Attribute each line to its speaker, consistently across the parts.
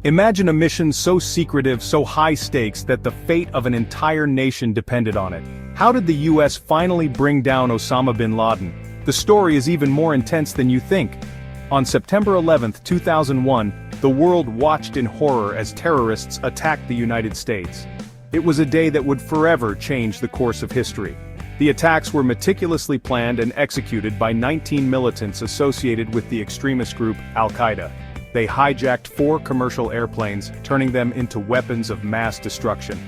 Speaker 1: Imagine a mission so secretive, so high stakes that the fate of an entire nation depended on it. How did the US finally bring down Osama bin Laden? The story is even more intense than you think. On September 11, 2001, the world watched in horror as terrorists attacked the United States. It was a day that would forever change the course of history. The attacks were meticulously planned and executed by 19 militants associated with the extremist group Al-Qaeda. They hijacked 4 commercial airplanes, turning them into weapons of mass destruction.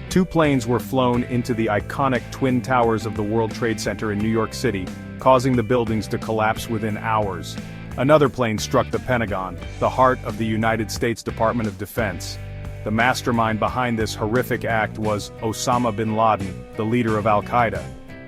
Speaker 1: 2 planes were flown into the iconic Twin Towers of the World Trade Center in New York City, causing the buildings to collapse within hours. Another plane struck the Pentagon, the heart of the United States Department of Defense. The mastermind behind this horrific act was Osama bin Laden, the leader of Al-Qaeda.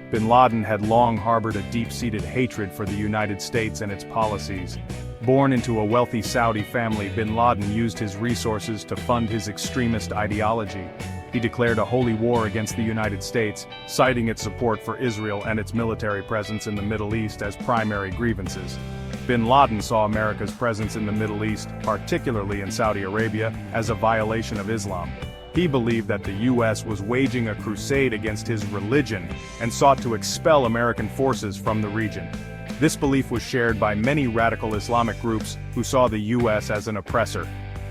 Speaker 1: Bin Laden had long harbored a deep-seated hatred for the United States and its policies. Born into a wealthy Saudi family, bin Laden used his resources to fund his extremist ideology. He declared a holy war against the United States, citing its support for Israel and its military presence in the Middle East as primary grievances. Bin Laden saw America's presence in the Middle East, particularly in Saudi Arabia, as a violation of Islam. He believed that the US was waging a crusade against his religion and sought to expel American forces from the region. This belief was shared by many radical Islamic groups who saw the US as an oppressor.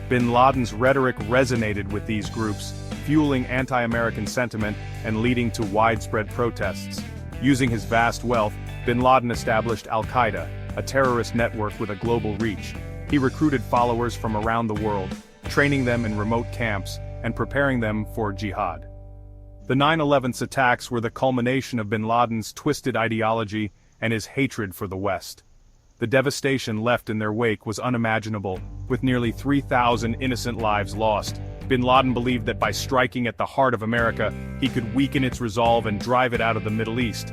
Speaker 1: Bin Laden's rhetoric resonated with these groups, fueling anti-American sentiment and leading to widespread protests. Using his vast wealth, bin Laden established Al-Qaeda, a terrorist network with a global reach. He recruited followers from around the world, training them in remote camps and preparing them for jihad. The 9/11 attacks were the culmination of bin Laden's twisted ideology and his hatred for the West. The devastation left in their wake was unimaginable, with nearly 3,000 innocent lives lost. Bin Laden believed that by striking at the heart of America, he could weaken its resolve and drive it out of the Middle East.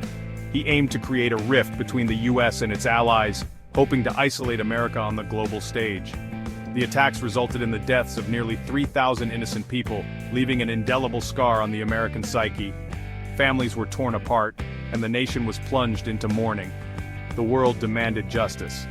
Speaker 1: He aimed to create a rift between the US and its allies, hoping to isolate America on the global stage. The attacks resulted in the deaths of nearly 3,000 innocent people, leaving an indelible scar on the American psyche. Families were torn apart, and the nation was plunged into mourning. The world demanded justice.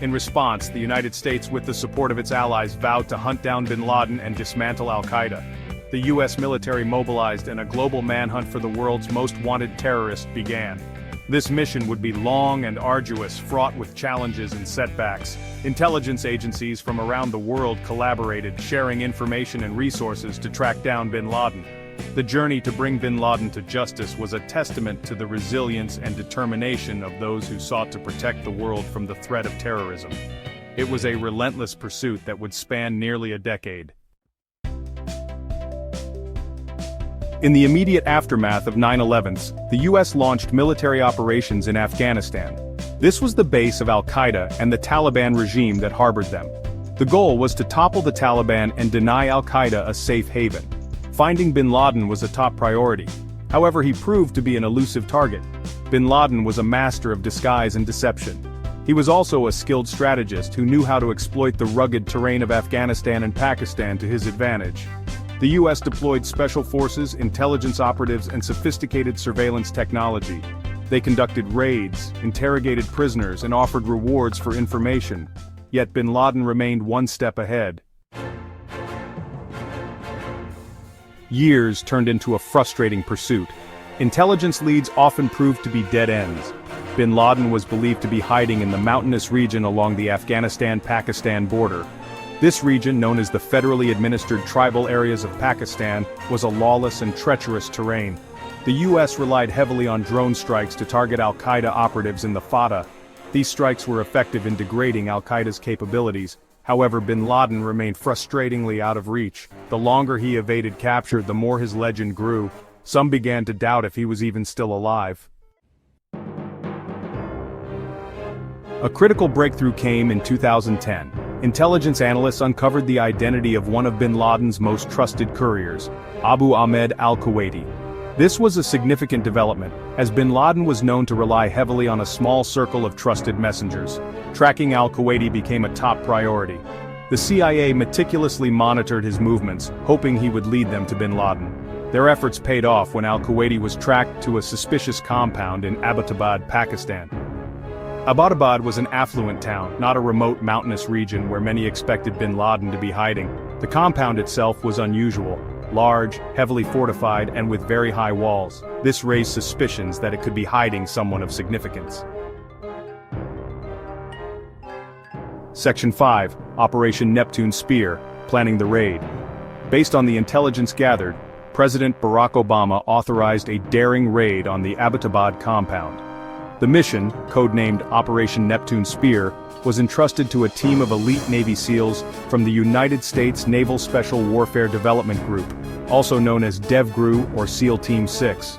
Speaker 1: In response, the United States, with the support of its allies, vowed to hunt down bin Laden and dismantle Al-Qaeda. The US military mobilized and a global manhunt for the world's most wanted terrorist began. This mission would be long and arduous, fraught with challenges and setbacks. Intelligence agencies from around the world collaborated, sharing information and resources to track down bin Laden. The journey to bring bin Laden to justice was a testament to the resilience and determination of those who sought to protect the world from the threat of terrorism. It was a relentless pursuit that would span nearly a decade. In the immediate aftermath of 9/11, the US launched military operations in Afghanistan. This was the base of Al-Qaeda and the Taliban regime that harbored them. The goal was to topple the Taliban and deny Al-Qaeda a safe haven. Finding bin Laden was a top priority. However, he proved to be an elusive target. Bin Laden was a master of disguise and deception. He was also a skilled strategist who knew how to exploit the rugged terrain of Afghanistan and Pakistan to his advantage. The US deployed special forces, intelligence operatives, and sophisticated surveillance technology. They conducted raids, interrogated prisoners, and offered rewards for information. Yet bin Laden remained one step ahead. Years turned into a frustrating pursuit. Intelligence leads often proved to be dead ends. Bin Laden was believed to be hiding in the mountainous region along the Afghanistan-Pakistan border. This region, known as the federally administered tribal areas of Pakistan, was a lawless and treacherous terrain. The US relied heavily on drone strikes to target Al-Qaeda operatives in the FATA. These strikes were effective in degrading Al-Qaeda's capabilities. However, bin Laden remained frustratingly out of reach. The longer he evaded capture, the more his legend grew. Some began to doubt if he was even still alive. A critical breakthrough came in 2010. Intelligence analysts uncovered the identity of one of bin Laden's most trusted couriers, Abu Ahmed al-Kuwaiti. This was a significant development, as bin Laden was known to rely heavily on a small circle of trusted messengers. Tracking al-Kuwaiti became a top priority. The CIA meticulously monitored his movements, hoping he would lead them to bin Laden. Their efforts paid off when al-Kuwaiti was tracked to a suspicious compound in Abbottabad, Pakistan. Abbottabad was an affluent town, not a remote mountainous region where many expected bin Laden to be hiding. The compound itself was unusual, large, heavily fortified, and with very high walls. This raised suspicions that it could be hiding someone of significance. Section 5, Operation Neptune Spear, Planning the Raid. Based on the intelligence gathered, President Barack Obama authorized a daring raid on the Abbottabad compound. The mission, codenamed Operation Neptune Spear, was entrusted to a team of elite Navy SEALs from the United States Naval Special Warfare Development Group, also known as DevGRU or SEAL Team 6.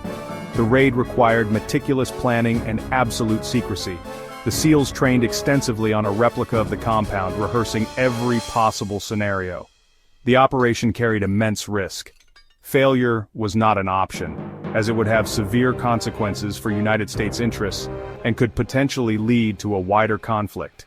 Speaker 1: The raid required meticulous planning and absolute secrecy. The SEALs trained extensively on a replica of the compound, rehearsing every possible scenario. The operation carried immense risk. Failure was not an option, as it would have severe consequences for United States interests and could potentially lead to a wider conflict.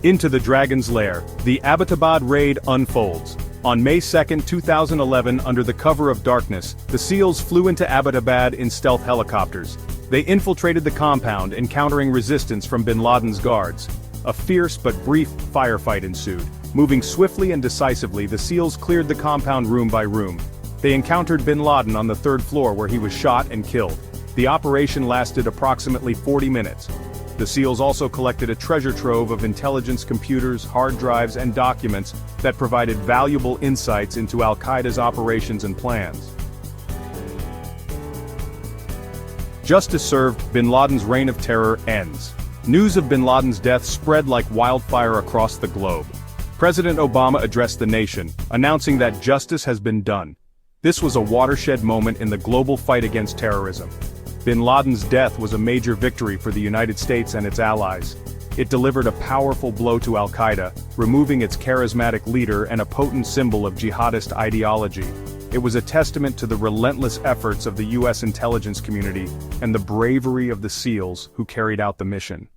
Speaker 1: Into the Dragon's Lair, the Abbottabad raid unfolds. On May 2, 2011, under the cover of darkness, the SEALs flew into Abbottabad in stealth helicopters. They infiltrated the compound, encountering resistance from bin Laden's guards. A fierce but brief firefight ensued. Moving swiftly and decisively, the SEALs cleared the compound room by room. They encountered bin Laden on the third floor where he was shot and killed. The operation lasted approximately 40 minutes. The SEALs also collected a treasure trove of intelligence computers, hard drives, and documents that provided valuable insights into Al-Qaeda's operations and plans. Justice served, bin Laden's reign of terror ends. News of bin Laden's death spread like wildfire across the globe. President Obama addressed the nation, announcing that justice has been done. This was a watershed moment in the global fight against terrorism. Bin Laden's death was a major victory for the United States and its allies. It delivered a powerful blow to Al-Qaeda, removing its charismatic leader and a potent symbol of jihadist ideology. It was a testament to the relentless efforts of the U.S. intelligence community and the bravery of the SEALs who carried out the mission.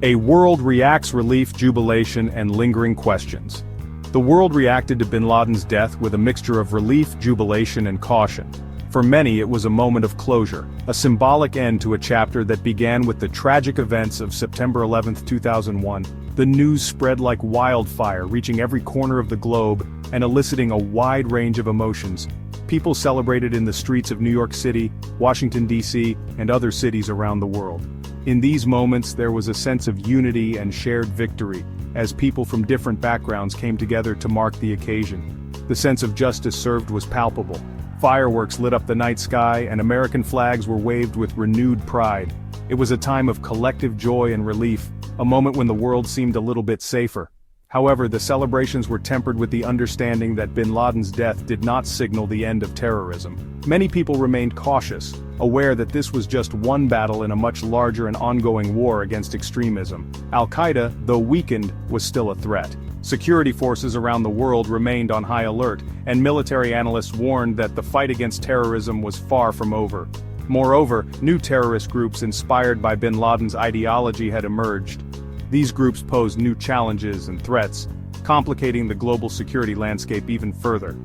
Speaker 1: A world reacts: relief, jubilation, and lingering questions. The world reacted to bin Laden's death with a mixture of relief, jubilation, and caution. For many, it was a moment of closure, a symbolic end to a chapter that began with the tragic events of September 11, 2001. The news spread like wildfire, reaching every corner of the globe and eliciting a wide range of emotions. People celebrated in the streets of New York City, Washington, D.C., and other cities around the world. In these moments, there was a sense of unity and shared victory, as people from different backgrounds came together to mark the occasion. The sense of justice served was palpable. Fireworks lit up the night sky, and American flags were waved with renewed pride. It was a time of collective joy and relief, a moment when the world seemed a little bit safer. However, the celebrations were tempered with the understanding that bin Laden's death did not signal the end of terrorism. Many people remained cautious, aware that this was just one battle in a much larger and ongoing war against extremism. Al-Qaeda, though weakened, was still a threat. Security forces around the world remained on high alert, and military analysts warned that the fight against terrorism was far from over. Moreover, new terrorist groups inspired by bin Laden's ideology had emerged. These groups posed new challenges and threats, complicating the global security landscape even further.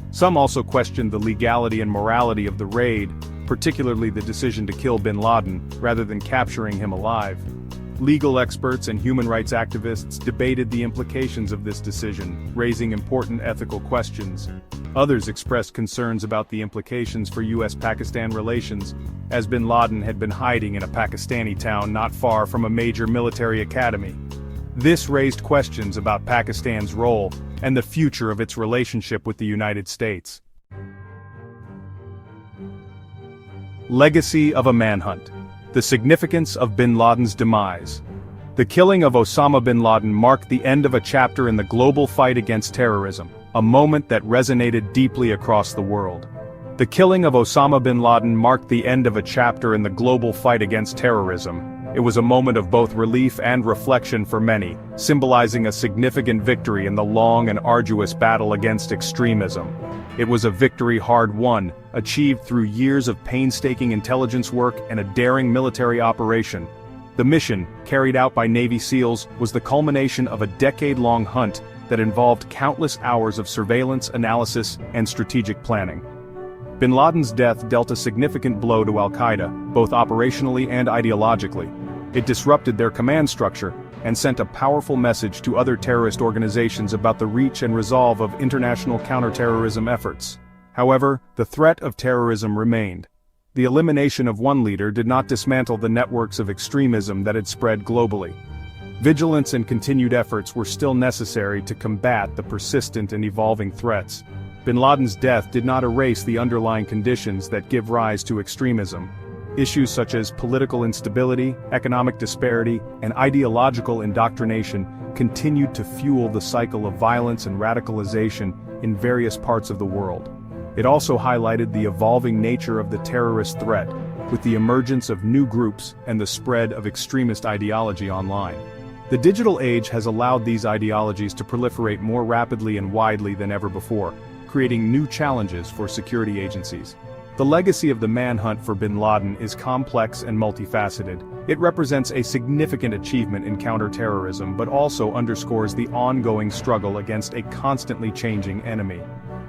Speaker 1: Some also questioned the legality and morality of the raid, particularly the decision to kill bin Laden, rather than capturing him alive. Legal experts and human rights activists debated the implications of this decision, raising important ethical questions. Others expressed concerns about the implications for U.S.-Pakistan relations, as bin Laden had been hiding in a Pakistani town not far from a major military academy. This raised questions about Pakistan's role and the future of its relationship with the United States. Legacy of a manhunt. The significance of bin Laden's demise. The killing of Osama bin Laden marked the end of a chapter in the global fight against terrorism, a moment that resonated deeply across the world. The killing of Osama bin Laden marked the end of a chapter in the global fight against terrorism. It was a moment of both relief and reflection for many, symbolizing a significant victory in the long and arduous battle against extremism. It was a victory hard won, achieved through years of painstaking intelligence work and a daring military operation. The mission, carried out by Navy SEALs, was the culmination of a decade-long hunt that involved countless hours of surveillance, analysis, and strategic planning. Bin Laden's death dealt a significant blow to Al-Qaeda, both operationally and ideologically. It disrupted their command structure, and sent a powerful message to other terrorist organizations about the reach and resolve of international counterterrorism efforts. However, the threat of terrorism remained. The elimination of one leader did not dismantle the networks of extremism that had spread globally. Vigilance and continued efforts were still necessary to combat the persistent and evolving threats. Bin Laden's death did not erase the underlying conditions that give rise to extremism. Issues such as political instability, economic disparity, and ideological indoctrination continued to fuel the cycle of violence and radicalization in various parts of the world. It also highlighted the evolving nature of the terrorist threat, with the emergence of new groups and the spread of extremist ideology online. The digital age has allowed these ideologies to proliferate more rapidly and widely than ever before, creating new challenges for security agencies. The legacy of the manhunt for bin Laden is complex and multifaceted. It represents a significant achievement in counterterrorism but also underscores the ongoing struggle against a constantly changing enemy.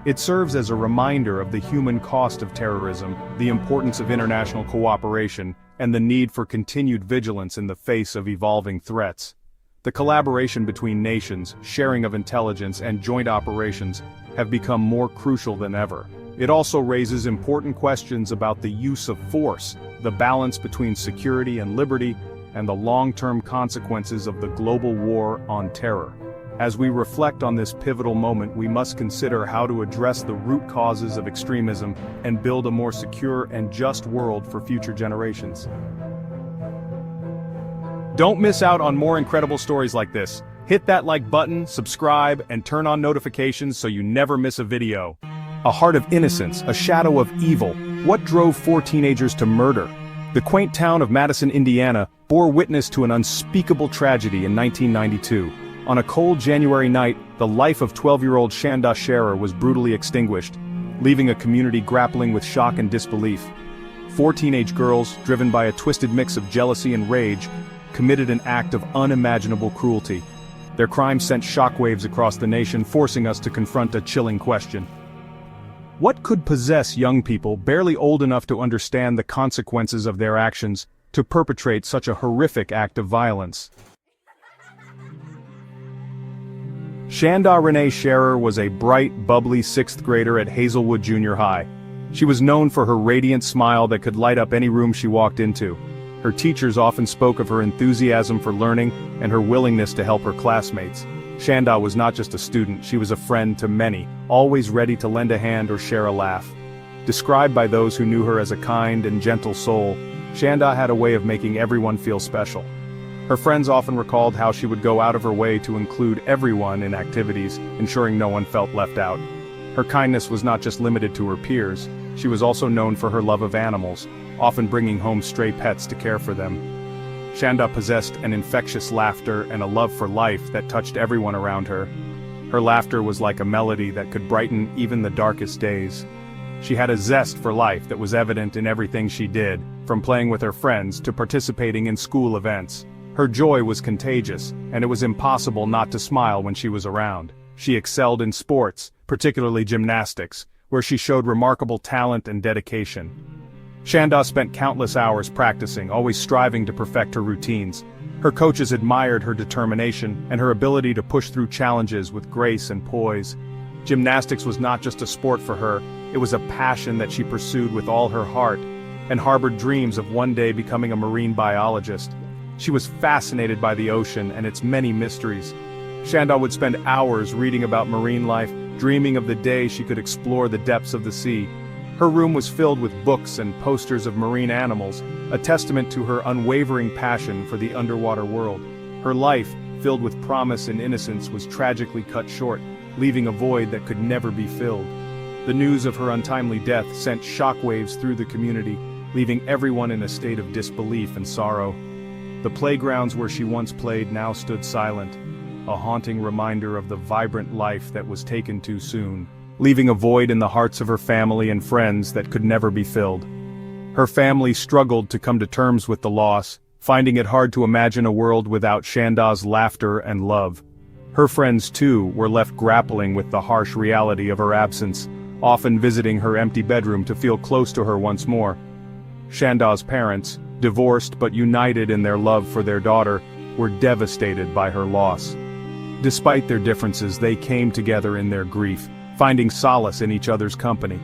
Speaker 1: It serves as a reminder of the human cost of terrorism, the importance of international cooperation, and the need for continued vigilance in the face of evolving threats. The collaboration between nations, sharing of intelligence, and joint operations have become more crucial than ever. It also raises important questions about the use of force, the balance between security and liberty, and the long-term consequences of the global war on terror. As we reflect on this pivotal moment, we must consider how to address the root causes of extremism and build a more secure and just world for future generations. Don't miss out on more incredible stories like this. Hit that like button, subscribe, and turn on notifications so you never miss a video. A heart of innocence, a shadow of evil. What drove 4 teenagers to murder? The quaint town of Madison, Indiana, bore witness to an unspeakable tragedy in 1992. On a cold January night, the life of 12-year-old Shanda Sharer was brutally extinguished, leaving a community grappling with shock and disbelief. 4 teenage girls, driven by a twisted mix of jealousy and rage, committed an act of unimaginable cruelty. Their crime sent shockwaves across the nation, forcing us to confront a chilling question. What could possess young people, barely old enough to understand the consequences of their actions, to perpetrate such a horrific act of violence? Shanda Renee Sharer was a bright, bubbly 6th grader at Hazelwood Junior High. She was known for her radiant smile that could light up any room she walked into. Her teachers often spoke of her enthusiasm for learning and her willingness to help her classmates. Shanda was not just a student, she was a friend to many, always ready to lend a hand or share a laugh. Described by those who knew her as a kind and gentle soul, Shanda had a way of making everyone feel special. Her friends often recalled how she would go out of her way to include everyone in activities, ensuring no one felt left out. Her kindness was not just limited to her peers, she was also known for her love of animals, often bringing home stray pets to care for them. Shanda possessed an infectious laughter and a love for life that touched everyone around her. Her laughter was like a melody that could brighten even the darkest days. She had a zest for life that was evident in everything she did, from playing with her friends to participating in school events. Her joy was contagious, and it was impossible not to smile when she was around. She excelled in sports, particularly gymnastics, where she showed remarkable talent and dedication. Shanda spent countless hours practicing, always striving to perfect her routines. Her coaches admired her determination and her ability to push through challenges with grace and poise. Gymnastics was not just a sport for her, it was a passion that she pursued with all her heart, and harbored dreams of one day becoming a marine biologist. She was fascinated by the ocean and its many mysteries. Shanda would spend hours reading about marine life, dreaming of the day she could explore the depths of the sea. Her room was filled with books and posters of marine animals, a testament to her unwavering passion for the underwater world. Her life, filled with promise and innocence, was tragically cut short, leaving a void that could never be filled. The news of her untimely death sent shockwaves through the community, leaving everyone in a state of disbelief and sorrow. The playgrounds where she once played now stood silent, a haunting reminder of the vibrant life that was taken too soon, leaving a void in the hearts of her family and friends that could never be filled. Her family struggled to come to terms with the loss, finding it hard to imagine a world without Shanda's laughter and love. Her friends, too, were left grappling with the harsh reality of her absence, often visiting her empty bedroom to feel close to her once more. Shanda's parents, divorced but united in their love for their daughter, were devastated by her loss. Despite their differences, they came together in their grief, finding solace in each other's company.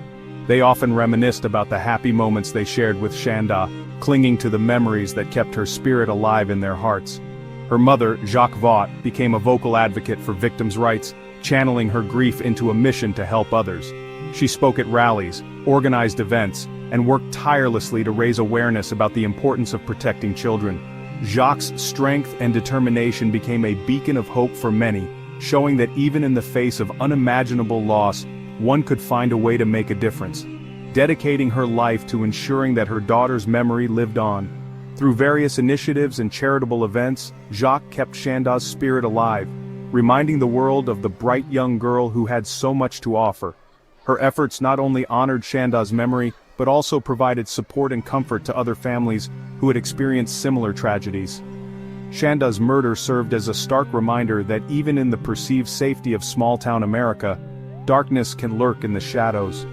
Speaker 1: They often reminisced about the happy moments they shared with Shanda, clinging to the memories that kept her spirit alive in their hearts. Her mother, Jacques Vaught, became a vocal advocate for victims' rights, channeling her grief into a mission to help others. She spoke at rallies, organized events, and worked tirelessly to raise awareness about the importance of protecting children. Jacques' strength and determination became a beacon of hope for many, showing that even in the face of unimaginable loss, one could find a way to make a difference, dedicating her life to ensuring that her daughter's memory lived on. Through various initiatives and charitable events, Jacques kept Shanda's spirit alive, reminding the world of the bright young girl who had so much to offer. Her efforts not only honored Shanda's memory, but also provided support and comfort to other families who had experienced similar tragedies. Shanda's murder served as a stark reminder that even in the perceived safety of small-town America, darkness can lurk in the shadows.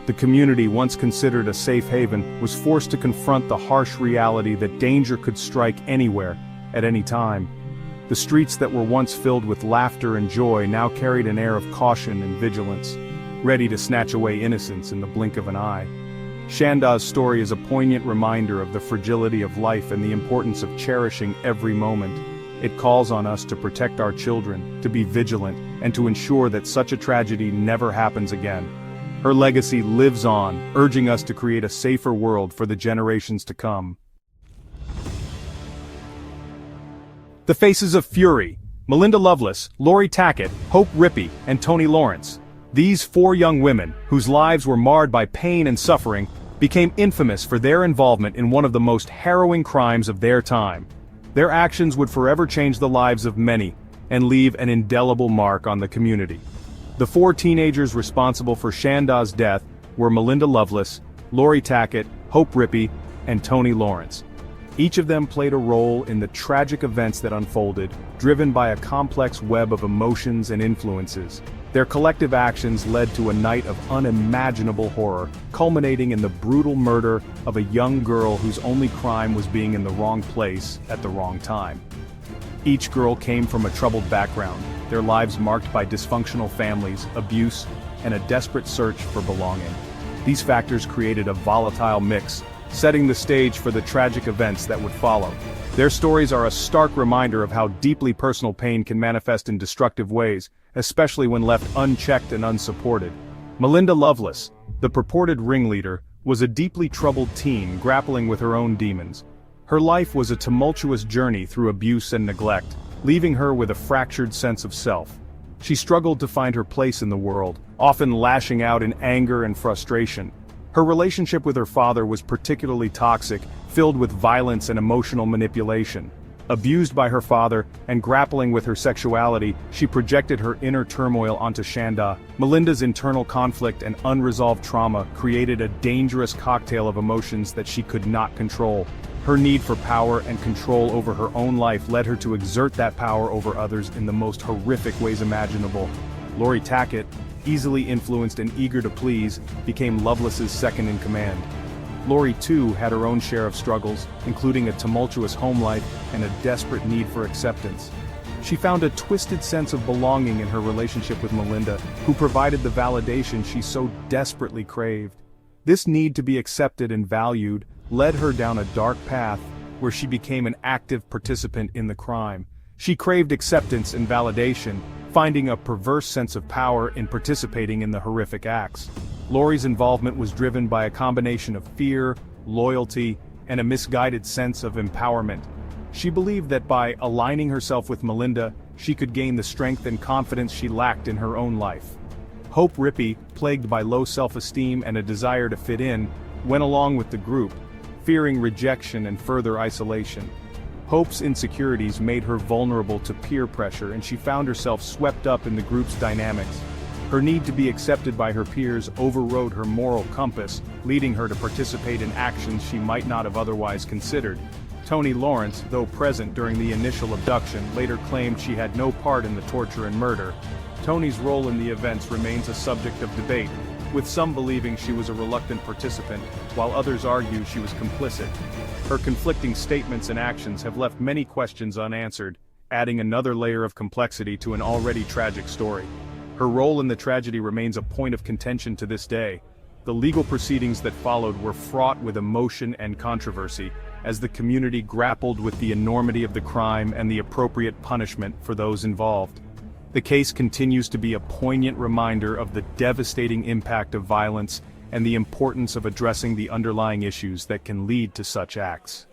Speaker 1: The community, once considered a safe haven, was forced to confront the harsh reality that danger could strike anywhere, at any time. The streets that were once filled with laughter and joy now carried an air of caution and vigilance, ready to snatch away innocence in the blink of an eye. Shanda's story is a poignant reminder of the fragility of life and the importance of cherishing every moment. It calls on us to protect our children, to be vigilant, and to ensure that such a tragedy never happens again. Her legacy lives on, urging us to create a safer world for the generations to come. The Faces of Fury: Melinda Loveless, Lori Tackett, Hope Rippey, and Toni Lawrence. These four young women, whose lives were marred by pain and suffering, became infamous for their involvement in one of the most harrowing crimes of their time. Their actions would forever change the lives of many, and leave an indelible mark on the community. The four teenagers responsible for Shanda's death were Melinda Loveless, Lori Tackett, Hope Rippey, and Toni Lawrence. Each of them played a role in the tragic events that unfolded, driven by a complex web of emotions and influences. Their collective actions led to a night of unimaginable horror, culminating in the brutal murder of a young girl whose only crime was being in the wrong place at the wrong time. Each girl came from a troubled background, their lives marked by dysfunctional families, abuse, and a desperate search for belonging. These factors created a volatile mix, setting the stage for the tragic events that would follow. Their stories are a stark reminder of how deeply personal pain can manifest in destructive ways, especially when left unchecked and unsupported. Melinda Loveless, the purported ringleader, was a deeply troubled teen grappling with her own demons. Her life was a tumultuous journey through abuse and neglect, leaving her with a fractured sense of self. She struggled to find her place in the world, often lashing out in anger and frustration. Her relationship with her father was particularly toxic, filled with violence and emotional manipulation. Abused by her father and grappling with her sexuality, she projected her inner turmoil onto Shanda. Melinda's internal conflict and unresolved trauma created a dangerous cocktail of emotions that she could not control. Her need for power and control over her own life led her to exert that power over others in the most horrific ways imaginable. Lori Tackett, easily influenced and eager to please, became Loveless's second-in-command. Lori too had her own share of struggles, including a tumultuous home life and a desperate need for acceptance. She found a twisted sense of belonging in her relationship with Melinda, who provided the validation she so desperately craved. This need to be accepted and valued led her down a dark path where she became an active participant in the crime. She craved acceptance and validation, finding a perverse sense of power in participating in the horrific acts. Lori's involvement was driven by a combination of fear, loyalty, and a misguided sense of empowerment. She believed that by aligning herself with Melinda, she could gain the strength and confidence she lacked in her own life. Hope Rippey, plagued by low self-esteem and a desire to fit in, went along with the group, fearing rejection and further isolation. Hope's insecurities made her vulnerable to peer pressure, and she found herself swept up in the group's dynamics. Her need to be accepted by her peers overrode her moral compass, leading her to participate in actions she might not have otherwise considered. Toni Lawrence, though present during the initial abduction, later claimed she had no part in the torture and murder. Toni's role in the events remains a subject of debate. with some believing she was a reluctant participant, while others argue she was complicit. Her conflicting statements and actions have left many questions unanswered, adding another layer of complexity to an already tragic story. Her role in the tragedy remains a point of contention to this day. The legal proceedings that followed were fraught with emotion and controversy, as the community grappled with the enormity of the crime and the appropriate punishment for those involved. The case continues to be a poignant reminder of the devastating impact of violence and the importance of addressing the underlying issues that can lead to such acts.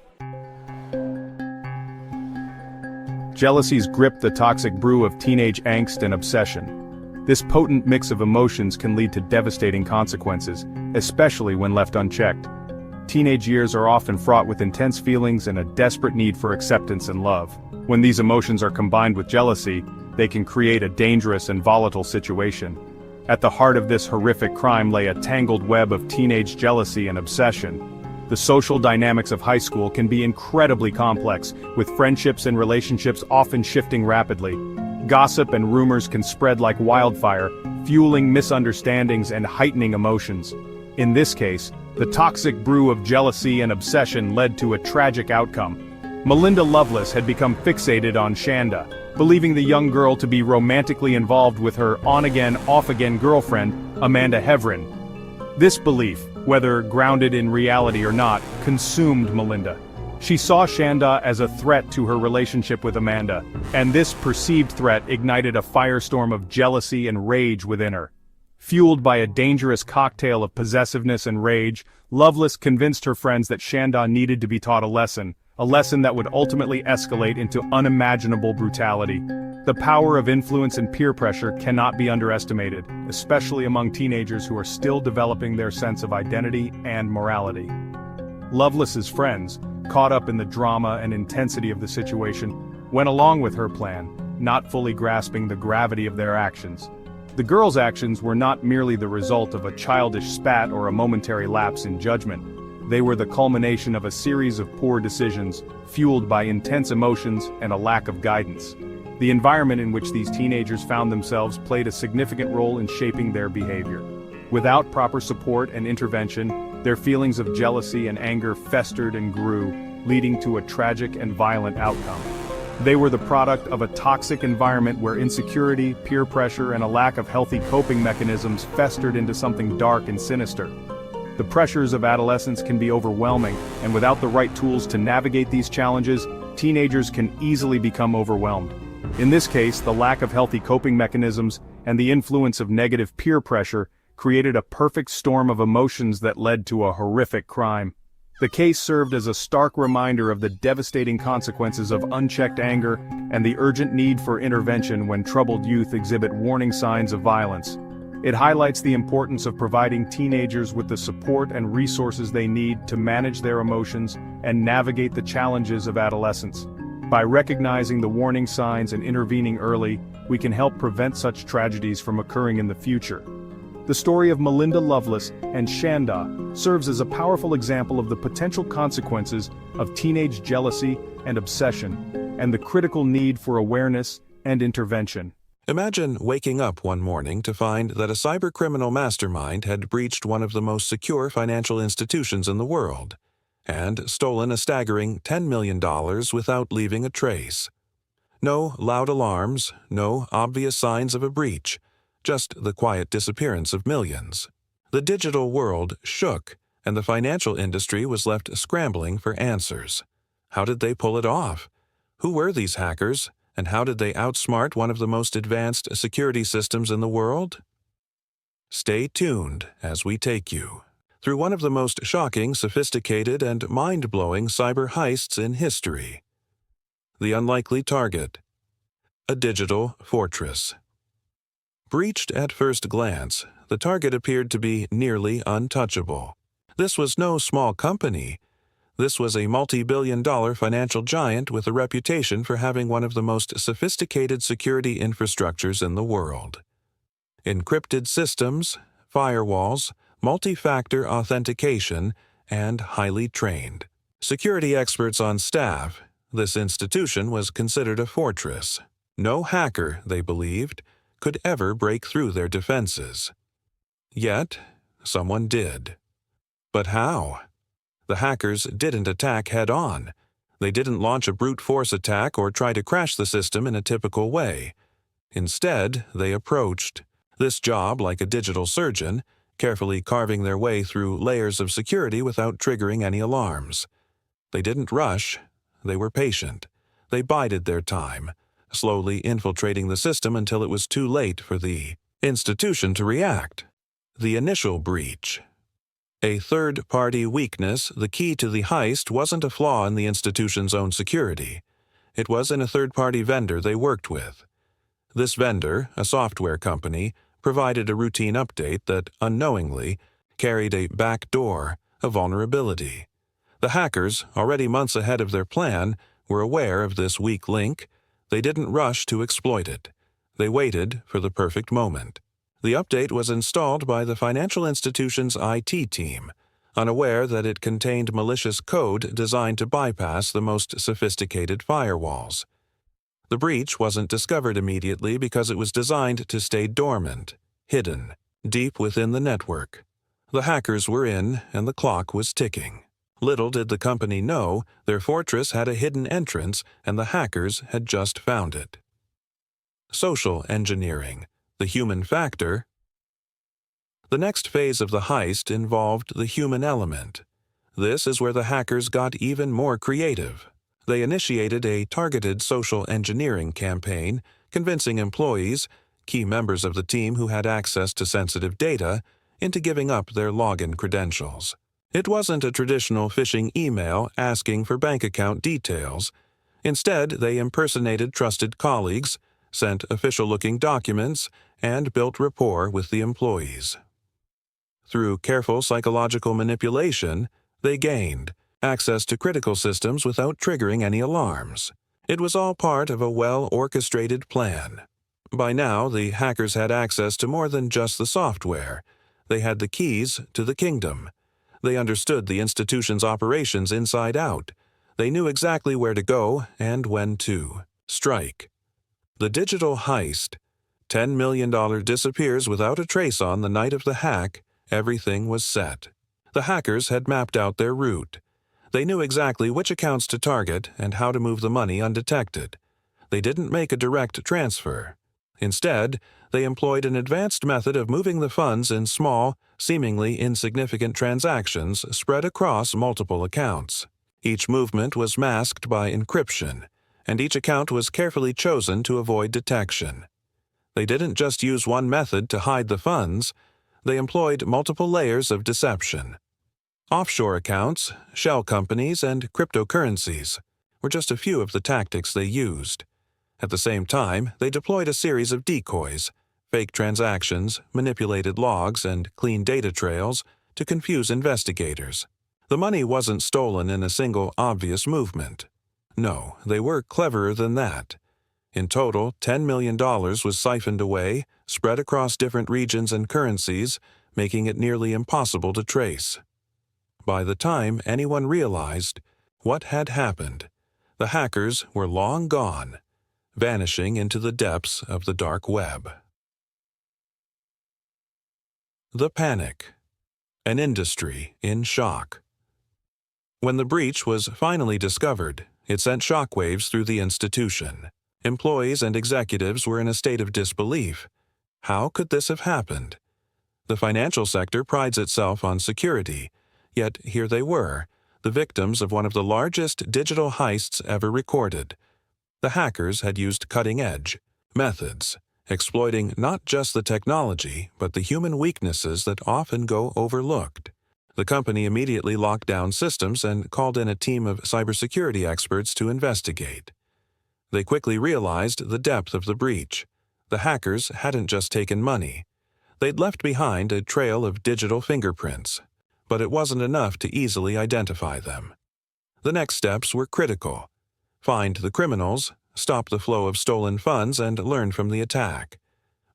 Speaker 1: Jealousy's gripped the toxic brew of teenage angst and obsession. This potent mix of emotions can lead to devastating consequences, especially when left unchecked. Teenage years are often fraught with intense feelings and a desperate need for acceptance and love. When these emotions are combined with jealousy, they can create a dangerous and volatile situation. At the heart of this horrific crime lay a tangled web of teenage jealousy and obsession. The social dynamics of high school can be incredibly complex, with friendships and relationships often shifting rapidly. Gossip and rumors can spread like wildfire, fueling misunderstandings and heightening emotions. In this case, the toxic brew of jealousy and obsession led to a tragic outcome. Melinda Loveless had become fixated on Shanda, believing the young girl to be romantically involved with her on-again, off-again girlfriend, Amanda Heverin. This belief, whether grounded in reality or not, consumed Melinda. She saw Shanda as a threat to her relationship with Amanda, and this perceived threat ignited a firestorm of jealousy and rage within her. Fueled by a dangerous cocktail of possessiveness and rage, Loveless convinced her friends that Shanda needed to be taught a lesson that would ultimately escalate into unimaginable brutality. The power of influence and peer pressure cannot be underestimated, especially among teenagers who are still developing their sense of identity and morality. Loveless's friends, caught up in the drama and intensity of the situation, went along with her plan, not fully grasping the gravity of their actions. The girl's actions were not merely the result of a childish spat or a momentary lapse in judgment. They were the culmination of a series of poor decisions, fueled by intense emotions and a lack of guidance. The environment in which these teenagers found themselves played a significant role in shaping their behavior. Without proper support and intervention, their feelings of jealousy and anger festered and grew, leading to a tragic and violent outcome. They were the product of a toxic environment where insecurity, peer pressure, and a lack of healthy coping mechanisms festered into something dark and sinister. The pressures of adolescence can be overwhelming, and without the right tools to navigate these challenges, teenagers can easily become overwhelmed. In this case, the lack of healthy coping mechanisms and the influence of negative peer pressure created a perfect storm of emotions that led to a horrific crime. The case served as a stark reminder of the devastating consequences of unchecked anger and the urgent need for intervention when troubled youth exhibit warning signs of violence. It highlights the importance of providing teenagers with the support and resources they need to manage their emotions and navigate the challenges of adolescence. By recognizing the warning signs and intervening early, we can help prevent such tragedies from occurring in the future. The story of Melinda Loveless and Shanda serves as a powerful example of the potential consequences of teenage jealousy and obsession, and the critical need for awareness and intervention.
Speaker 2: Imagine waking up one morning to find that a cybercriminal mastermind had breached one of the most secure financial institutions in the world, and stolen a staggering $10 million without leaving a trace. No loud alarms, no obvious signs of a breach, just the quiet disappearance of millions. The digital world shook, and the financial industry was left scrambling for answers. How did they pull it off? Who were these hackers, and how did they outsmart one of the most advanced security systems in the world? Stay tuned as we take you through one of the most shocking, sophisticated, and mind-blowing cyber heists in history. The unlikely target. A digital fortress. Breached at first glance, the target appeared to be nearly untouchable. This was no small company. This was a multi-billion-dollar financial giant with a reputation for having one of the most sophisticated security infrastructures in the world. Encrypted systems, firewalls, multi-factor authentication, and highly trained security experts on staff, this institution was considered a fortress. No hacker, they believed, could ever break through their defenses. Yet, someone did. But how? The hackers didn't attack head-on. They didn't launch a brute force attack or try to crash the system in a typical way. Instead, they approached this job like a digital surgeon, carefully carving their way through layers of security without triggering any alarms. They didn't rush. They were patient. They bided their time, slowly infiltrating the system until it was too late for the institution to react. The initial breach. A third-party weakness, the key to the heist wasn't a flaw in the institution's own security. It was in a third-party vendor they worked with. This vendor, a software company, provided a routine update that, unknowingly, carried a backdoor, a vulnerability. The hackers, already months ahead of their plan, were aware of this weak link. They didn't rush to exploit it. They waited for the perfect moment. The update was installed by the financial institution's IT team, unaware that it contained malicious code designed to bypass the most sophisticated firewalls. The breach wasn't discovered immediately because it was designed to stay dormant, hidden, deep within the network. The hackers were in, and the clock was ticking. Little did the company know their fortress had a hidden entrance, and the hackers had just found it. Social engineering, the human factor. The next phase of the heist involved the human element. This is where the hackers got even more creative. They initiated a targeted social engineering campaign, convincing employees, key members of the team who had access to sensitive data, into giving up their login credentials. It wasn't a traditional phishing email asking for bank account details. Instead, they impersonated trusted colleagues, sent official-looking documents, and built rapport with the employees. Through careful psychological manipulation, they gained access to critical systems without triggering any alarms. It was all part of a well-orchestrated plan. By now, the hackers had access to more than just the software. They had the keys to the kingdom. They understood the institution's operations inside out. They knew exactly where to go and when to strike. The digital heist. $10 million disappears without a trace on the night of the hack. Everything was set. The hackers had mapped out their route. They knew exactly which accounts to target and how to move the money undetected. They didn't make a direct transfer. Instead, they employed an advanced method of moving the funds in small, seemingly insignificant transactions spread across multiple accounts. Each movement was masked by encryption, and each account was carefully chosen to avoid detection. They didn't just use one method to hide the funds. They employed multiple layers of deception. Offshore accounts, shell companies, and cryptocurrencies were just a few of the tactics they used. At the same time, they deployed a series of decoys, fake transactions, manipulated logs, and clean data trails to confuse investigators. The money wasn't stolen in a single obvious movement. No, they were cleverer than that. In total, $10 million was siphoned away, spread across different regions and currencies, making it nearly impossible to trace. By the time anyone realized what had happened, the hackers were long gone, vanishing into the depths of the dark web. The panic. An industry in shock. When the breach was finally discovered, it sent shockwaves through the institution. Employees and executives were in a state of disbelief. How could this have happened? The financial sector prides itself on security, yet here they were, the victims of one of the largest digital heists ever recorded. The hackers had used cutting-edge methods, exploiting not just the technology, but the human weaknesses that often go overlooked. The company immediately locked down systems and called in a team of cybersecurity experts to investigate. They quickly realized the depth of the breach. The hackers hadn't just taken money. They'd left behind a trail of digital fingerprints, but it wasn't enough to easily identify them. The next steps were critical. Find the criminals, stop the flow of stolen funds, and learn from the attack.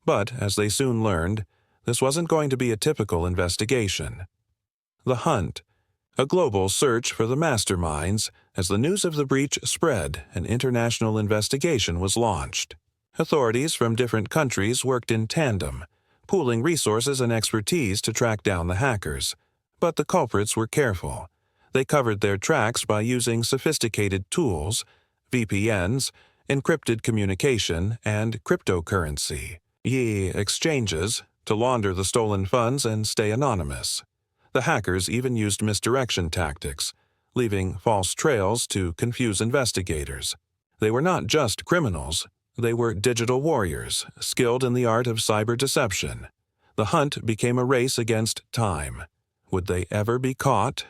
Speaker 2: But, as they soon learned, this wasn't going to be a typical investigation. The hunt. A global search for the masterminds. As the news of the breach spread, an international investigation was launched. Authorities from different countries worked in tandem, pooling resources and expertise to track down the hackers. But the culprits were careful. They covered their tracks by using sophisticated tools, VPNs, encrypted communication, and cryptocurrency exchanges to launder the stolen funds and stay anonymous. The hackers even used misdirection tactics, leaving false trails to confuse investigators. They were not just criminals, they were digital warriors, skilled in the art of cyber deception. The hunt became a race against time. Would they ever be caught?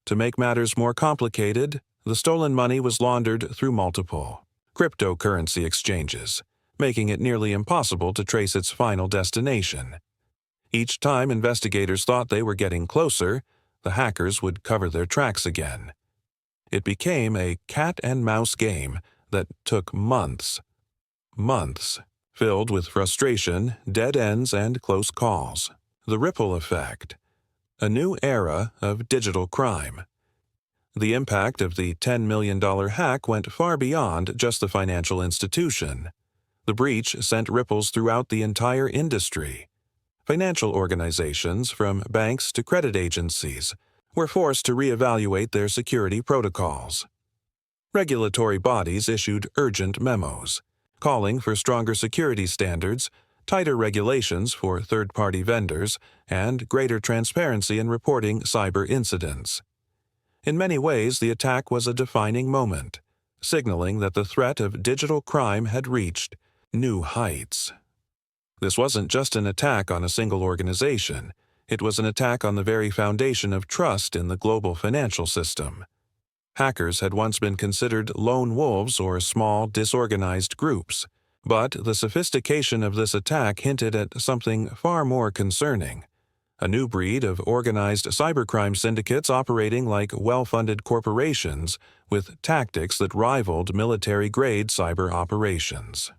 Speaker 2: To make matters more complicated, the stolen money was laundered through multiple cryptocurrency exchanges, making it nearly impossible to trace its final destination. Each time investigators thought they were getting closer, the hackers would cover their tracks again. It became a cat-and-mouse game that took months, filled with frustration, dead ends, and close calls. The ripple effect. A new era of digital crime. The impact of the $10 million hack went far beyond just the financial institution. The breach sent ripples throughout the entire industry. Financial organizations, from banks to credit agencies, were forced to reevaluate their security protocols. Regulatory bodies issued urgent memos, calling for stronger security standards, tighter regulations for third-party vendors, and greater transparency in reporting cyber incidents. In many ways, the attack was a defining moment, signaling that the threat of digital crime had reached new heights. This wasn't just an attack on a single organization. It was an attack on the very foundation of trust in the global financial system. Hackers had once been considered lone wolves or small, disorganized groups, but the sophistication of this attack hinted at something far more concerning: a new breed of organized cybercrime syndicates operating like well-funded corporations with tactics that rivaled military-grade cyber operations.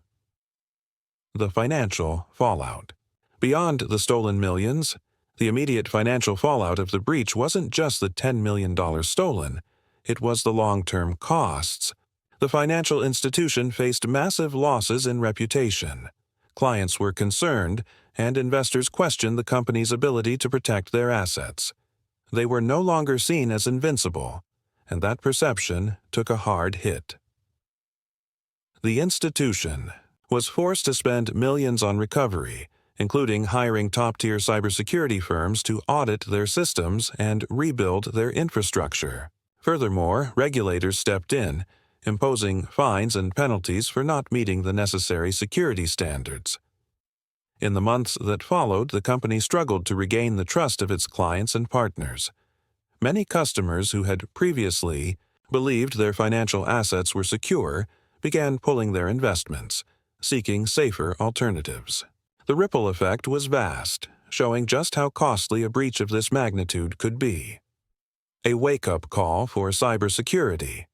Speaker 2: The financial fallout. Beyond the stolen millions, the immediate financial fallout of the breach wasn't just the $10 million stolen, it was the long-term costs. The financial institution faced massive losses in reputation. Clients were concerned, and investors questioned the company's ability to protect their assets. They were no longer seen as invincible, and that perception took a hard hit. The institution was forced to spend millions on recovery, including hiring top-tier cybersecurity firms to audit their systems and rebuild their infrastructure. Furthermore, regulators stepped in, imposing fines and penalties for not meeting the necessary security standards. In the months that followed, the company struggled to regain the trust of its clients and partners. Many customers who had previously believed their financial assets were secure began pulling their investments, seeking safer alternatives. The ripple effect was vast, showing just how costly a breach of this magnitude could be. A wake-up call for cybersecurity.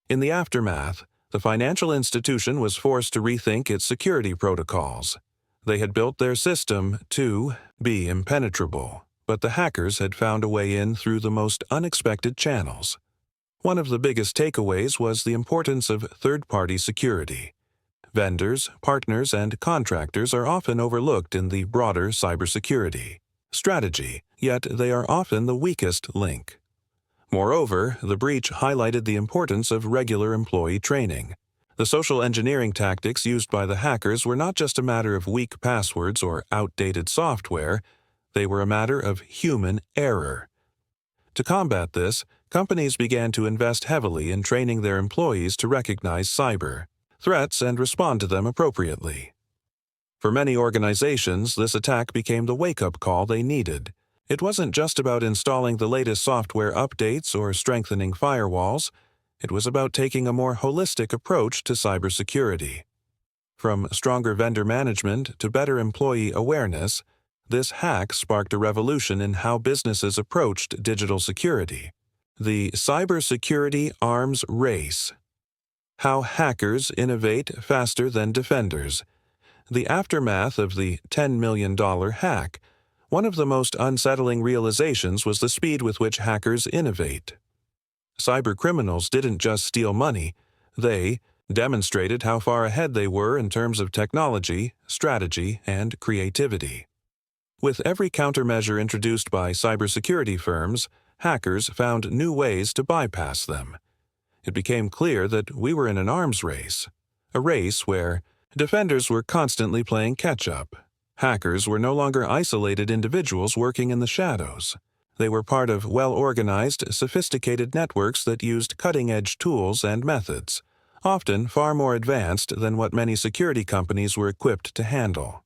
Speaker 2: In the aftermath, the financial institution was forced to rethink its security protocols. They had built their system to be impenetrable, but the hackers had found a way in through the most unexpected channels. One of the biggest takeaways was the importance of third-party security. Vendors, partners, and contractors are often overlooked in the broader cybersecurity strategy, yet they are often the weakest link. Moreover, the breach highlighted the importance of regular employee training. The social engineering tactics used by the hackers were not just a matter of weak passwords or outdated software, they were a matter of human error. To combat this, companies began to invest heavily in training their employees to recognize cyber threats and respond to them appropriately. For many organizations, this attack became the wake-up call they needed. It wasn't just about installing the latest software updates or strengthening firewalls. It was about taking a more holistic approach to cybersecurity. From stronger vendor management to better employee awareness, this hack sparked a revolution in how businesses approached digital security. The cybersecurity arms race. How hackers innovate faster than defenders. The aftermath of the $10 million hack. One of the most unsettling realizations was the speed with which hackers innovate. Cybercriminals didn't just steal money, they demonstrated how far ahead they were in terms of technology, strategy, and creativity. With every countermeasure introduced by cybersecurity firms, hackers found new ways to bypass them. It became clear that we were in an arms race, a race where defenders were constantly playing catch-up. Hackers were no longer isolated individuals working in the shadows. They were part of well-organized, sophisticated networks that used cutting-edge tools and methods, often far more advanced than what many security companies were equipped to handle.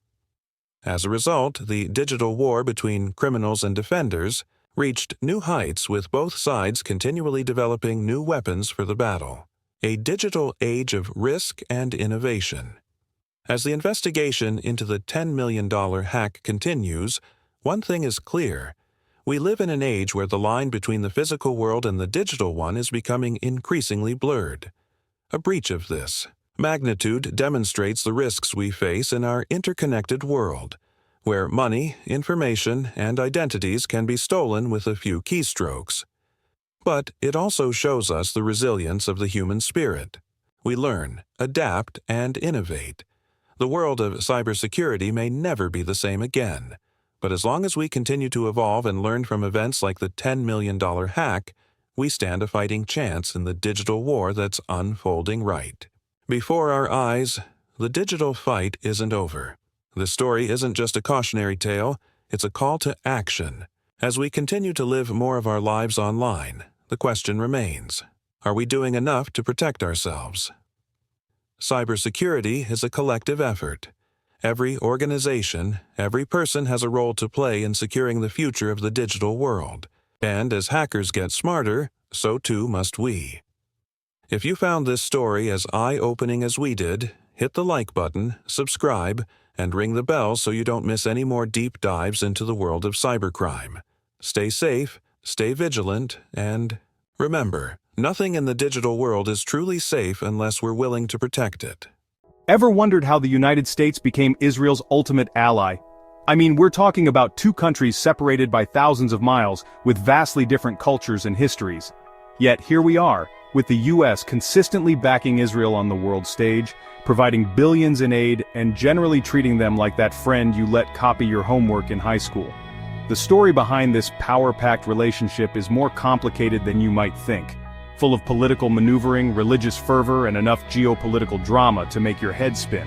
Speaker 2: As a result, the digital war between criminals and defenders reached new heights, with both sides continually developing new weapons for the battle. A digital age of risk and innovation. As the investigation into the $10 million hack continues, one thing is clear. We live in an age where the line between the physical world and the digital one is becoming increasingly blurred. A breach of this magnitude demonstrates the risks we face in our interconnected world, where money, information, and identities can be stolen with a few keystrokes. But it also shows us the resilience of the human spirit. We learn, adapt, and innovate. The world of cybersecurity may never be the same again, but as long as we continue to evolve and learn from events like the $10 million hack, we stand a fighting chance in the digital war that's unfolding right before our eyes. The digital fight isn't over. This story isn't just a cautionary tale, it's a call to action. As we continue to live more of our lives online, the question remains, are we doing enough to protect ourselves? Cybersecurity is a collective effort. Every organization, every person has a role to play in securing the future of the digital world. And as hackers get smarter, so too must we. If you found this story as eye-opening as we did, hit the like button, subscribe, and ring the bell so you don't miss any more deep dives into the world of cybercrime. Stay safe, stay vigilant, and remember, nothing in the digital world is truly safe unless we're willing to protect it.
Speaker 1: Ever wondered how the United States became Israel's ultimate ally? I mean, we're talking about two countries separated by thousands of miles, with vastly different cultures and histories. Yet here we are, with the US consistently backing Israel on the world stage, providing billions in aid, and generally treating them like that friend you let copy your homework in high school. The story behind this power-packed relationship is more complicated than you might think, full of political maneuvering, religious fervor, and enough geopolitical drama to make your head spin.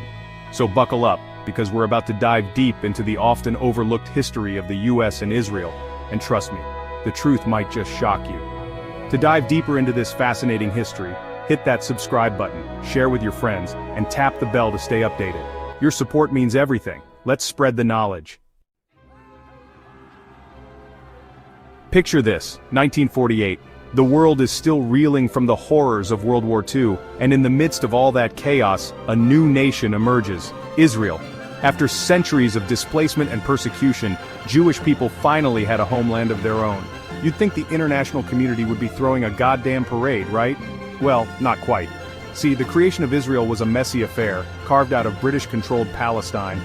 Speaker 1: So buckle up, because we're about to dive deep into the often overlooked history of the US and Israel, and trust me, the truth might just shock you. To dive deeper into this fascinating history, hit that subscribe button, share with your friends, and tap the bell to stay updated. Your support means everything. Let's spread the knowledge. Picture this, 1948. The world is still reeling from the horrors of World War II, and in the midst of all that chaos, a new nation emerges, Israel. After centuries of displacement and persecution, Jewish people finally had a homeland of their own. You'd think the international community would be throwing a goddamn parade, right? Well, not quite. See, the creation of Israel was a messy affair, carved out of British-controlled Palestine,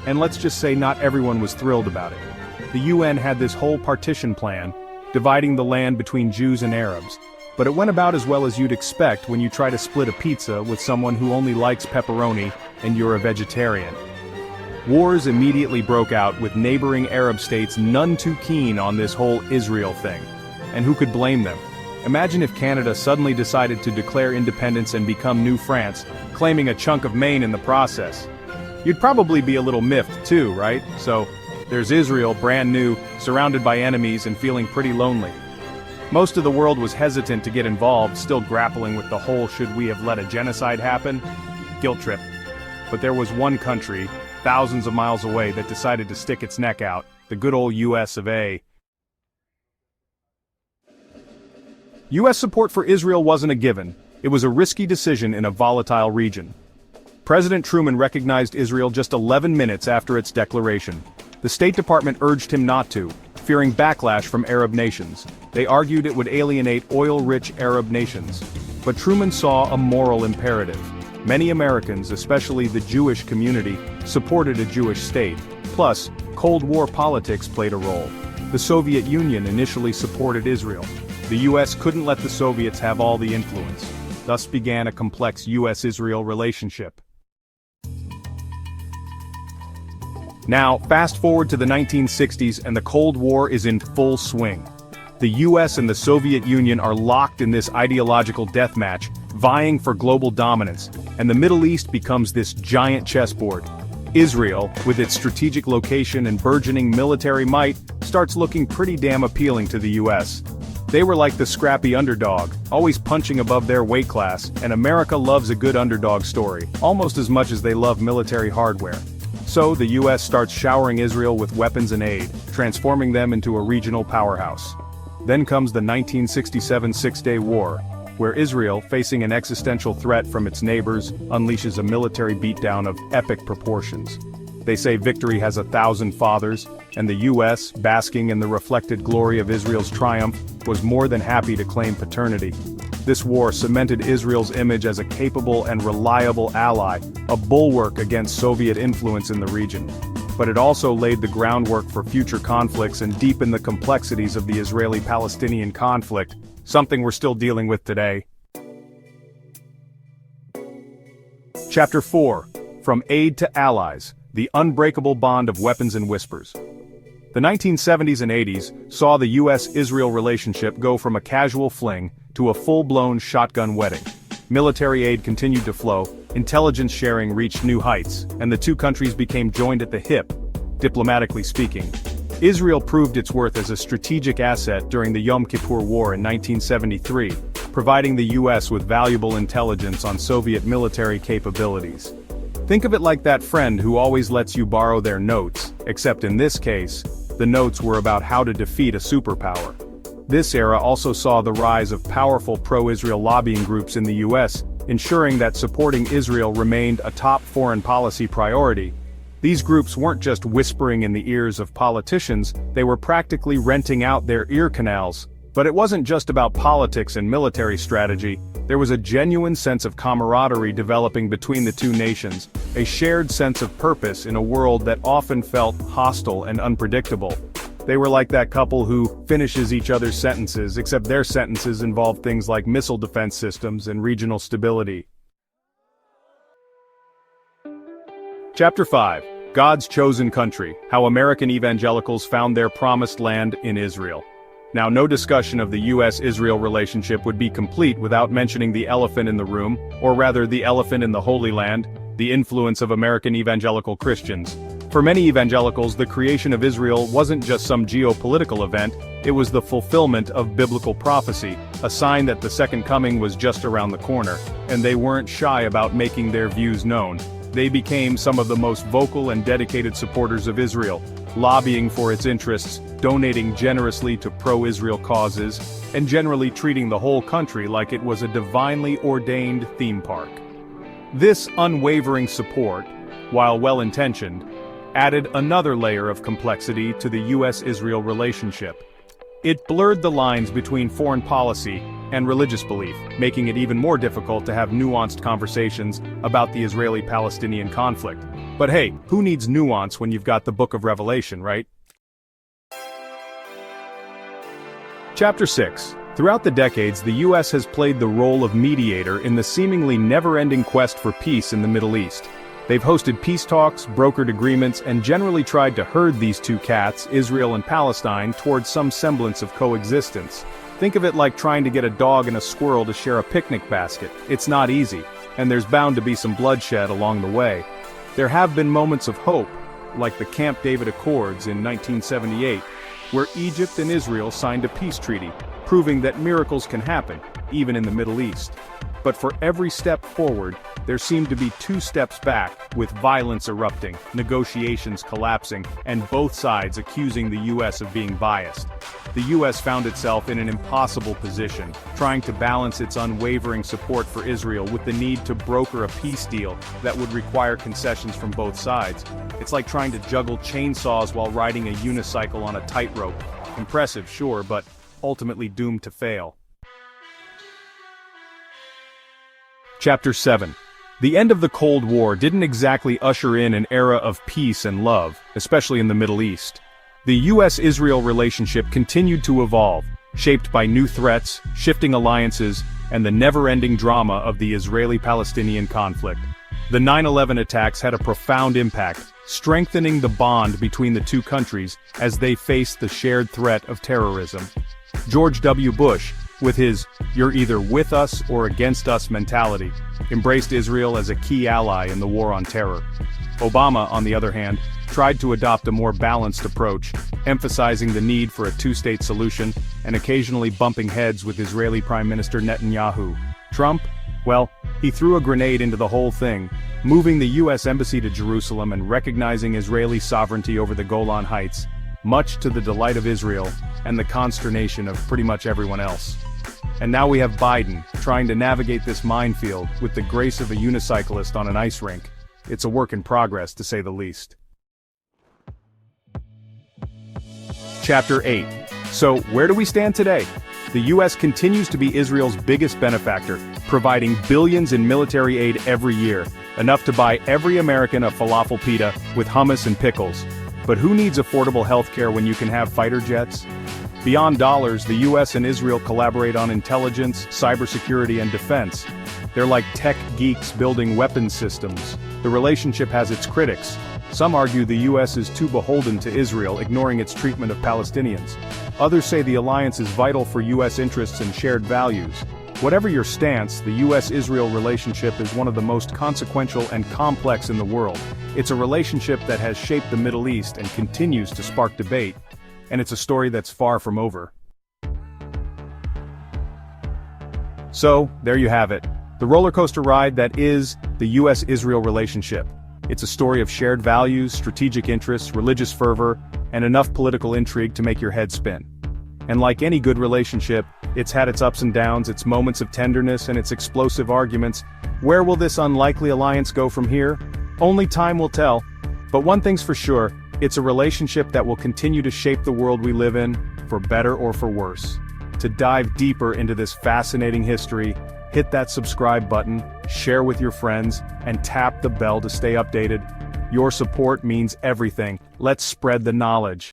Speaker 1: and let's just say not everyone was thrilled about it. The UN had this whole partition plan, dividing the land between Jews and Arabs, but it went about as well as you'd expect when you try to split a pizza with someone who only likes pepperoni and you're a vegetarian. Wars immediately broke out, with neighboring Arab states none too keen on this whole Israel thing. And who could blame them? Imagine if Canada suddenly decided to declare independence and become New France, claiming a chunk of Maine in the process. You'd probably be a little miffed too, right? So, there's Israel, brand new, surrounded by enemies and feeling pretty lonely. Most of the world was hesitant to get involved, still grappling with the whole "should we have let a genocide happen?" guilt trip. But there was one country, thousands of miles away, that decided to stick its neck out, the good old US of A. US support for Israel wasn't a given. It was a risky decision in a volatile region. President Truman recognized Israel just 11 minutes after its declaration. The State Department urged him not to, fearing backlash from Arab nations. They argued it would alienate oil-rich Arab nations. But Truman saw a moral imperative. Many Americans, especially the Jewish community, supported a Jewish state. Plus, Cold War politics played a role. The Soviet Union initially supported Israel. The US couldn't let the Soviets have all the influence. Thus began a complex US-Israel relationship. Now, fast forward to the 1960s and the Cold War is in full swing. The US and the Soviet Union are locked in this ideological deathmatch, vying for global dominance, and the Middle East becomes this giant chessboard. Israel, with its strategic location and burgeoning military might, starts looking pretty damn appealing to the US. They were like the scrappy underdog, always punching above their weight class, and America loves a good underdog story, almost as much as they love military hardware. So the US starts showering Israel with weapons and aid, transforming them into a regional powerhouse. Then comes the 1967 Six-Day War, where Israel, facing an existential threat from its neighbors, unleashes a military beatdown of epic proportions. They say victory has 1,000 fathers, and the US, basking in the reflected glory of Israel's triumph, was more than happy to claim paternity. This war cemented Israel's image as a capable and reliable ally, a bulwark against Soviet influence in the region. But it also laid the groundwork for future conflicts and deepened the complexities of the Israeli-Palestinian conflict, something we're still dealing with today. Chapter 4. From Aid to Allies, the Unbreakable Bond of Weapons and Whispers. The 1970s and 80s saw the US-Israel relationship go from a casual fling to a full-blown shotgun wedding. Military aid continued to flow, intelligence sharing reached new heights, and the two countries became joined at the hip, diplomatically speaking. Israel proved its worth as a strategic asset during the Yom Kippur War in 1973, providing the US with valuable intelligence on Soviet military capabilities. Think of it like that friend who always lets you borrow their notes, except in this case, the notes were about how to defeat a superpower. This era also saw the rise of powerful pro-Israel lobbying groups in the US, ensuring that supporting Israel remained a top foreign policy priority. These groups weren't just whispering in the ears of politicians, they were practically renting out their ear canals. But it wasn't just about politics and military strategy, there was a genuine sense of camaraderie developing between the two nations, a shared sense of purpose in a world that often felt hostile and unpredictable. They were like that couple who finishes each other's sentences, except their sentences involved things like missile defense systems and regional stability. Chapter 5. God's Chosen Country, How American Evangelicals Found Their Promised Land in Israel. Now, no discussion of the US-Israel relationship would be complete without mentioning the elephant in the room, or rather the elephant in the Holy Land, the influence of American evangelical Christians. For many evangelicals, the creation of Israel wasn't just some geopolitical event, it was the fulfillment of biblical prophecy, a sign that the Second Coming was just around the corner, and they weren't shy about making their views known. They became some of the most vocal and dedicated supporters of Israel, lobbying for its interests, donating generously to pro-Israel causes, and generally treating the whole country like it was a divinely ordained theme park. This unwavering support, while well-intentioned, added another layer of complexity to the US-Israel relationship. It blurred the lines between foreign policy and religious belief, making it even more difficult to have nuanced conversations about the Israeli-Palestinian conflict. But hey, who needs nuance when you've got the Book of Revelation, right? Chapter 6. Throughout the decades, the US has played the role of mediator in the seemingly never-ending quest for peace in the Middle East. They've hosted peace talks, brokered agreements, and generally tried to herd these two cats, Israel and Palestine, towards some semblance of coexistence. Think of it like trying to get a dog and a squirrel to share a picnic basket. It's not easy, and there's bound to be some bloodshed along the way. There have been moments of hope, like the Camp David Accords in 1978, where Egypt and Israel signed a peace treaty, proving that miracles can happen, even in the Middle East. But for every step forward, there seemed to be two steps back, with violence erupting, negotiations collapsing, and both sides accusing the US of being biased. The US found itself in an impossible position, trying to balance its unwavering support for Israel with the need to broker a peace deal that would require concessions from both sides. It's like trying to juggle chainsaws while riding a unicycle on a tightrope. Impressive, sure, but ultimately doomed to fail. Chapter 7. The end of the Cold War didn't exactly usher in an era of peace and love, especially in the Middle East. The US-Israel relationship continued to evolve, shaped by new threats, shifting alliances, and the never-ending drama of the Israeli-Palestinian conflict. The 9/11 attacks had a profound impact, strengthening the bond between the two countries as they faced the shared threat of terrorism. George W. Bush, with his "you're either with us or against us" mentality, embraced Israel as a key ally in the war on terror. Obama, on the other hand, tried to adopt a more balanced approach, emphasizing the need for a two-state solution and occasionally bumping heads with Israeli Prime Minister Netanyahu. Trump? Well, he threw a grenade into the whole thing, moving the U.S. Embassy to Jerusalem and recognizing Israeli sovereignty over the Golan Heights, much to the delight of Israel and the consternation of pretty much everyone else. And now we have Biden, trying to navigate this minefield with the grace of a unicyclist on an ice rink. It's a work in progress, to say the least. Chapter 8. So, where do we stand today? The U.S. continues to be Israel's biggest benefactor, providing billions in military aid every year, enough to buy every American a falafel pita with hummus and pickles. But who needs affordable healthcare when you can have fighter jets? Beyond dollars, the U.S. and Israel collaborate on intelligence, cybersecurity, and defense. They're like tech geeks building weapons systems. The relationship has its critics. Some argue the U.S. is too beholden to Israel, ignoring its treatment of Palestinians. Others say the alliance is vital for U.S. interests and shared values. Whatever your stance, the U.S.-Israel relationship is one of the most consequential and complex in the world. It's a relationship that has shaped the Middle East and continues to spark debate. And it's a story that's far from over. So, there you have it. The roller coaster ride that is the U.S.-Israel relationship. It's a story of shared values, strategic interests, religious fervor, and enough political intrigue to make your head spin. And like any good relationship, it's had its ups and downs, its moments of tenderness, and its explosive arguments. Where will this unlikely alliance go from here? Only time will tell. But one thing's for sure, it's a relationship that will continue to shape the world we live in, for better or for worse. To dive deeper into this fascinating history, hit that subscribe button, share with your friends, and tap the bell to stay updated. Your support means everything. Let's spread the knowledge.